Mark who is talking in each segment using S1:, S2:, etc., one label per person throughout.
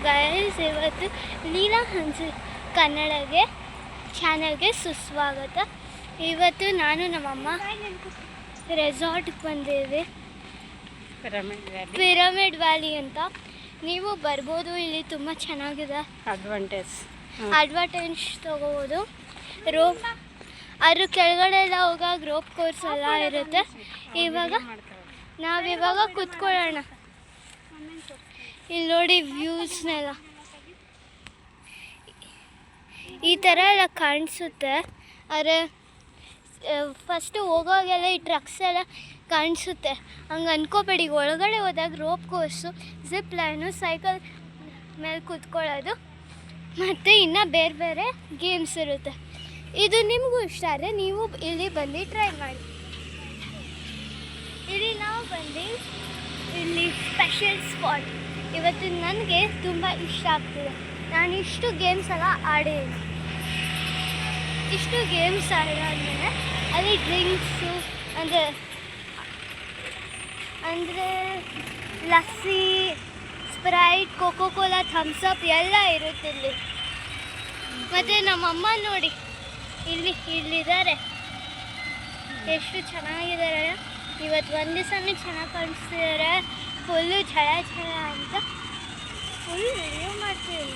S1: Guys, ಇವತ್ತು ಲೀಲಾ ಹಂಸು ಕನ್ನಡಗೆ ಚಾನಲ್ಗೆ ಸುಸ್ವಾಗತ. ಇವತ್ತು ನಾನು ನಮ್ಮಮ್ಮ ರೆಸಾರ್ಟ್ಗೆ ಬಂದಿದ್ದೀವಿ, ಪಿರಮಿಡ್ ವ್ಯಾಲಿ ಅಂತ. ನೀವು ಬರ್ಬೋದು, ಇಲ್ಲಿ ತುಂಬ ಚೆನ್ನಾಗಿದೆ. ಅಡ್ವಾಂಟೇಜ್ ತೊಗೋಬೋದು. ಅದ್ರ ಕೆಳಗಡೆ ಎಲ್ಲ ಹೋಗಾಗ ರೋಪ್ ಕೋರ್ಸ್ ಎಲ್ಲ ಇರುತ್ತೆ. ನಾವಿವಾಗ ಕೂತ್ಕೊಳ್ಳೋಣ. ಇಲ್ಲಿ ನೋಡಿ ವ್ಯೂಸ್ನೆಲ್ಲ ಈ ಥರ ಎಲ್ಲ ಕಾಣಿಸುತ್ತೆ. ಆದರೆ ಫಸ್ಟು ಹೋಗೋವಾಗೆಲ್ಲ ಈ ಟ್ರಕ್ಸ್ ಎಲ್ಲ ಕಾಣಿಸುತ್ತೆ, ಹಂಗೆ ಅನ್ಕೋಬೇಡಿ. ಒಳಗಡೆ ಹೋದಾಗ rope course, zip line, cycle ಮೇಲೆ ಕೂತ್ಕೊಳ್ಳೋದು ಮತ್ತು ಇನ್ನೂ ಬೇರೆ ಬೇರೆ ಗೇಮ್ಸ್ ಇರುತ್ತೆ. ಇದು ನಿಮಗೂ ಇಷ್ಟ ಆದರೆ ನೀವು ಇಲ್ಲಿ ಬಂದು ಟ್ರೈ ಮಾಡಿ. ಇಲ್ಲಿ ನಾವು ಬಂದು ಇಲ್ಲಿ ಸ್ಪೆಷಲ್ ಸ್ಪಾಟ್. ಇವತ್ತು ನನಗೆ ತುಂಬ ಇಷ್ಟ ಆಗ್ತಿದೆ. ನಾನು ಇಷ್ಟು ಗೇಮ್ಸ್ ಎಲ್ಲ ಆಡಿದ್ದೀನಿ. ಇಷ್ಟು ಗೇಮ್ಸ್ ಆಡಾದ್ಮೇಲೆ ಅಲ್ಲಿ ಡ್ರಿಂಕ್ಸು ಅಂದರೆ lassi, Sprite, cocoa Cola, thumbs up ಎಲ್ಲ ಇರುತ್ತೆ ಇಲ್ಲಿ. ಮತ್ತು ನಮ್ಮಮ್ಮ ನೋಡಿ ಇಲ್ಲಿದ್ದಾರೆ, ಎಷ್ಟು ಚೆನ್ನಾಗಿದ್ದಾರೆ. ಇವತ್ತು ಒಂದು ದಿವಸನೂ ಚೆನ್ನಾಗಿ ಕಾಣಿಸ್ತಿದ್ದಾರೆ. ಫುಲ್ಲು ಝಳ ಅಂತ ಫುಲ್ ವಿಡಿಯೋ ಮಾಡ್ತೀವಿ.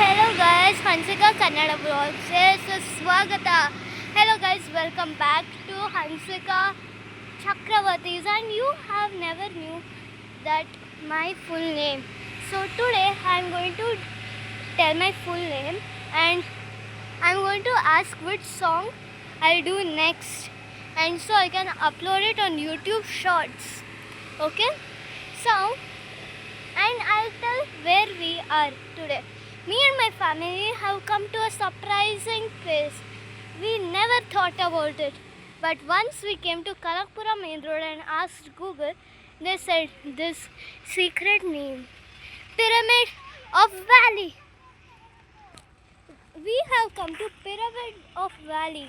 S1: ಹೆಲೋ ಗೈಸ್, ಹನ್ಸಿಕಾ ಕನ್ನಡ ಬ್ಲಾಗ್ಸ್ಗೆ ಸ್ವಾಗತ. Hello guys, welcome back to Hansika Chakravartis, and you have never knew that my full name. So today I am going to tell my full name, and I am going to ask which song I'll do next, and so I can upload it on YouTube Shorts. Okay, so and I'll tell where we are today. Me and my family have come to a surprising place. We never thought about it, but once we came to Kanakpura main road and asked Google, they said this secret name, Pyramid of Valley. We have come to Pyramid of Valley.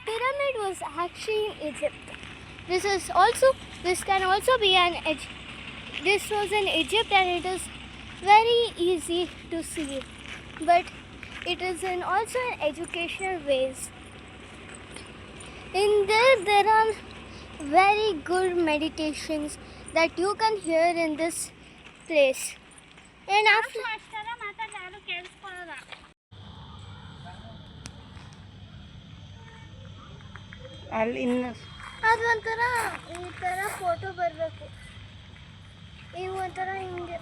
S1: Pyramid was actually in Egypt. This can also be this was in Egypt, and it is very easy to see, but it is also in educational ways. In there are very good meditations that you can hear in this place. And after ಅದು ಒಂಥರ ಈ ಥರ photo ಬರಬೇಕು. ಇವು ಒಂಥರ ಹಿಂಗೆ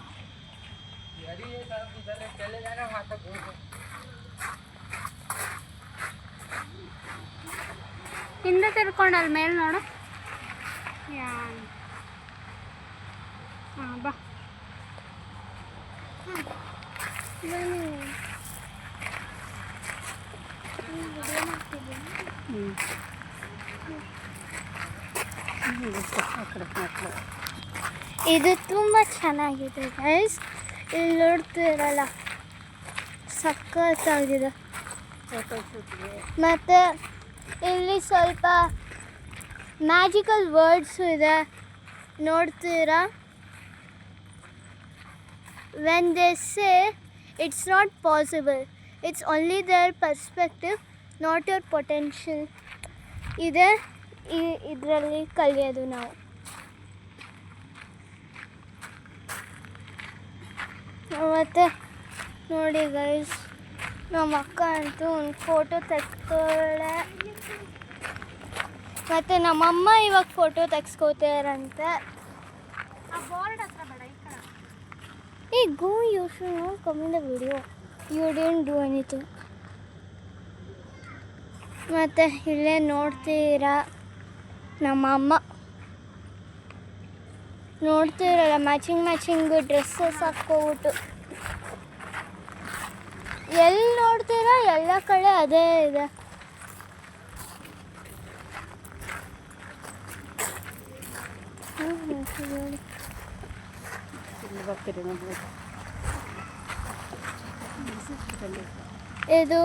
S1: ಹಿಂದೆ ತಿರ್ಕೊಂಡು ಅಲ್ಲಿ ಮೇಲೆ ನೋಡು. ಹಾಂ ಬಾ. ಇದು ತುಂಬ ಚೆನ್ನಾಗಿದೆ ಗೈಸ್. ಇಲ್ಲಿ ನೋಡ್ತಿರಲ್ಲ, ಸಖತ್ತಾಗಿದೆ. ಮತ್ತು ಇಲ್ಲಿ ಸ್ವಲ್ಪ ಮ್ಯಾಜಿಕಲ್ ವರ್ಡ್ಸು ಇದೆ, ನೋಡ್ತೀರಾ? When they say it's not possible, it's only their perspective, not your potential ಇದೆ ಇದರಲ್ಲಿ ಕಲಿಯೋದು ನಾವು. ಮತ್ತು ನೋಡಿ ಗೈಸ್, ನಮ್ಮ ಅಕ್ಕ ಅಂತೂ ಒಂದು ಫೋಟೋ ತೆಗ್ಸ್ಕೊಳ್ಳೆ, ಮತ್ತು ನಮ್ಮಮ್ಮ ಇವಾಗ photo ತೆಗ್ಸ್ಕೋತಾರಂತೆ. Hey, go, you should not come in the video. You didn't do anything. ಮತ್ತು ಇಲ್ಲೇ ನೋಡ್ತೀರಾ ನಮ್ಮ ಅಮ್ಮ, ನೋಡ್ತೀರಲ್ಲ ಮ್ಯಾಚಿಂಗು ಡ್ರೆಸ್ಸಸ್ ಹಾಕ್ಕೊಬಿಟ್ಟು. ಎಲ್ಲಿ ನೋಡ್ತೀರಾ ಎಲ್ಲ ಕಡೆ ಅದೇ ಇದೆ. ಇದು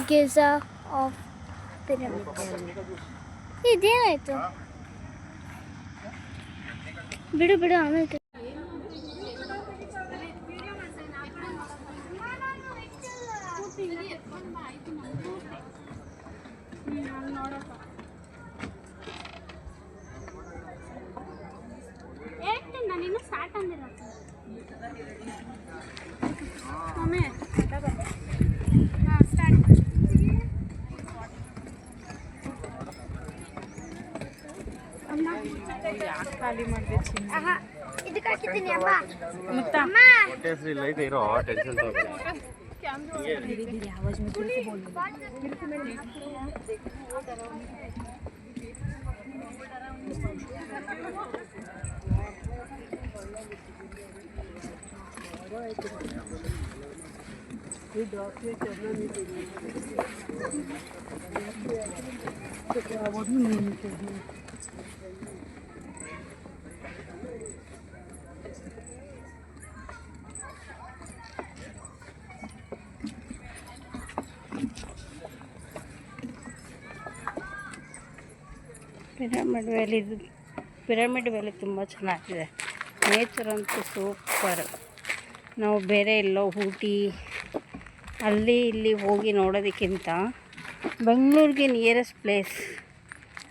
S1: ಗಿಜಾ ಆಫ್ ಪಿರಮಿಡ್. ಇದೇನಾಯಿತು? ಬಿಡು ಆಮೇಲೆ
S2: ಖಾಲಿ ಮಾಡಿದೆ
S1: ಇದಕ್ಕೆ ಹಾಕಿದ್ದೀನಿ ಅಮ್ಮ.
S3: ಇರೋ ಟೆನ್ಷನ್
S2: ಪಿರಮಿಡ್ ವ್ಯಾಲಿ ತುಂಬ ಚೆನ್ನಾಗಿದೆ. ನೇಚರ್ ಅಂತೂ ಸೂಪರ್. ನಾವು ಬೇರೆ ಎಲ್ಲೋ ಊಟಿ ಅಲ್ಲಿ ಇಲ್ಲಿ ಹೋಗಿ ನೋಡೋದಕ್ಕಿಂತ ಬೆಂಗಳೂರಿಗೆ ನಿಯರೆಸ್ಟ್ ಪ್ಲೇಸ್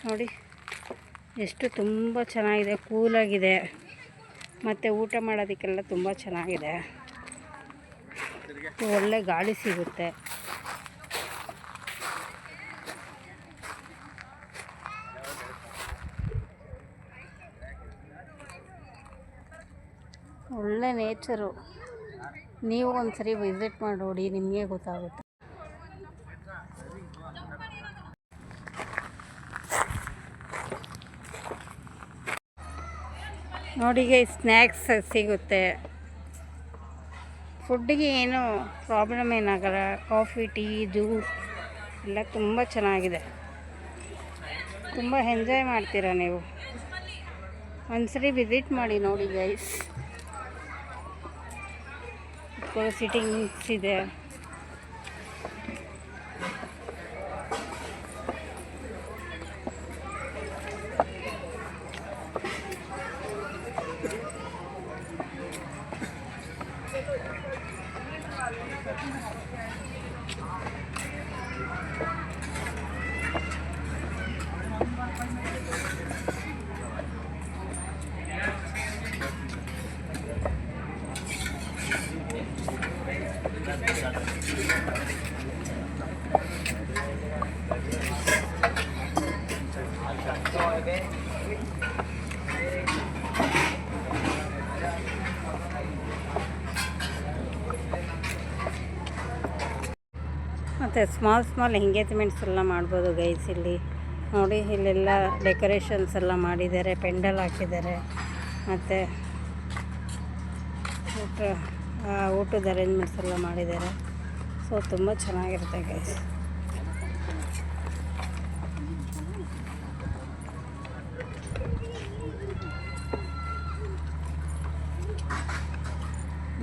S2: ನೋಡಿ ಎಷ್ಟು ತುಂಬ ಚೆನ್ನಾಗಿದೆ, ಕೂಲಾಗಿದೆ ಮತ್ತು ಊಟ ಮಾಡೋದಕ್ಕೆಲ್ಲ ತುಂಬ ಚೆನ್ನಾಗಿದೆ. ಒಳ್ಳೆ ಗಾಳಿ ಸಿಗುತ್ತೆ. ಒಳ್ಳೆ ನೇಚರು. ನೀವು ಒಂದ್ಸರಿ ವಿಸಿಟ್ ಮಾಡಿ ನೋಡಿ, ನಿಮಗೆ ಗೊತ್ತಾಗುತ್ತೆ. ನೋಡಿಗೆ ಸ್ನ್ಯಾಕ್ಸ್ ಸಿಗುತ್ತೆ. ಫುಡ್ಡಿಗೆ ಏನೂ ಪ್ರಾಬ್ಲಮ್ ಏನಾಗಲ್ಲ. ಕಾಫಿ, ಟೀ, ಜ್ಯೂಸ್ ಎಲ್ಲ ತುಂಬ ಚೆನ್ನಾಗಿದೆ. ತುಂಬ ಎಂಜಾಯ್ ಮಾಡ್ತೀರಾ ನೀವು. ಒಂದ್ಸರಿ ವಿಸಿಟ್ ಮಾಡಿ ನೋಡಿ ಗೈಸ್. ಸಿಟ್ಟಿಂಗ್ಸ್ ಇದೆ. ಮತ್ತು ಸ್ಮಾಲ್ ಎಂಗೇಜ್ಮೆಂಟ್ಸ್ ಎಲ್ಲ ಮಾಡ್ಬೋದು ಗೈಸ್. ಇಲ್ಲಿ ನೋಡಿ, ಇಲ್ಲೆಲ್ಲ ಡೆಕೋರೇಷನ್ಸ್ ಎಲ್ಲ ಮಾಡಿದ್ದಾರೆ, ಪೆಂಡಲ್ ಹಾಕಿದ್ದಾರೆ, ಮತ್ತು ಊಟದ ಅರೇಂಜ್ಮೆಂಟ್ಸ್ ಎಲ್ಲ ಮಾಡಿದ್ದಾರೆ. ಸೊ ತುಂಬ ಚೆನ್ನಾಗಿರುತ್ತೆ ಗೈಸ್.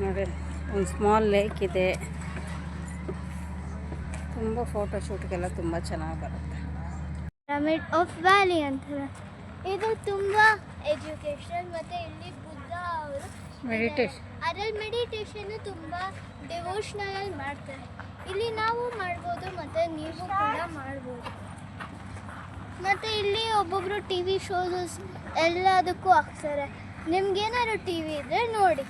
S2: ನೋಡಿ, ಒಂದು ಸ್ಮಾಲ್ ಲೇಕ್ ಇದೆ. ತುಂಬ ಫೋಟೋಶೂಟ್ಗೆಲ್ಲ ತುಂಬ ಚೆನ್ನಾಗಿ ಬರುತ್ತೆ.
S1: ಪಿರಮಿಡ್ ಆಫ್ ವ್ಯಾಲಿ ಅಂತಾರೆ. ಇದು ತುಂಬ ಎಜುಕೇಷನ್, ಮತ್ತು ಇಲ್ಲಿ ಬುದ್ಧ ಅವರು ಅದರಲ್ಲಿ ಮೆಡಿಟೇಷನ್ ತುಂಬ ಡಿವೋಷ್ನಲ್ ಮಾಡ್ತಾರೆ. ಇಲ್ಲಿ ನಾವು ಮಾಡ್ಬೋದು ಮತ್ತು ನೀವು ಕೂಡ ಮಾಡ್ಬೋದು. ಮತ್ತು ಇಲ್ಲಿ ಒಬ್ಬೊಬ್ಬರು ಟಿ ವಿ ಶೋಸ್ ಎಲ್ಲದಕ್ಕೂ ಹಾಕ್ತಾರೆ. ನಿಮ್ಗೇನಾದ್ರು ಟಿ ವಿ ಇದ್ದರೆ ನೋಡಿ.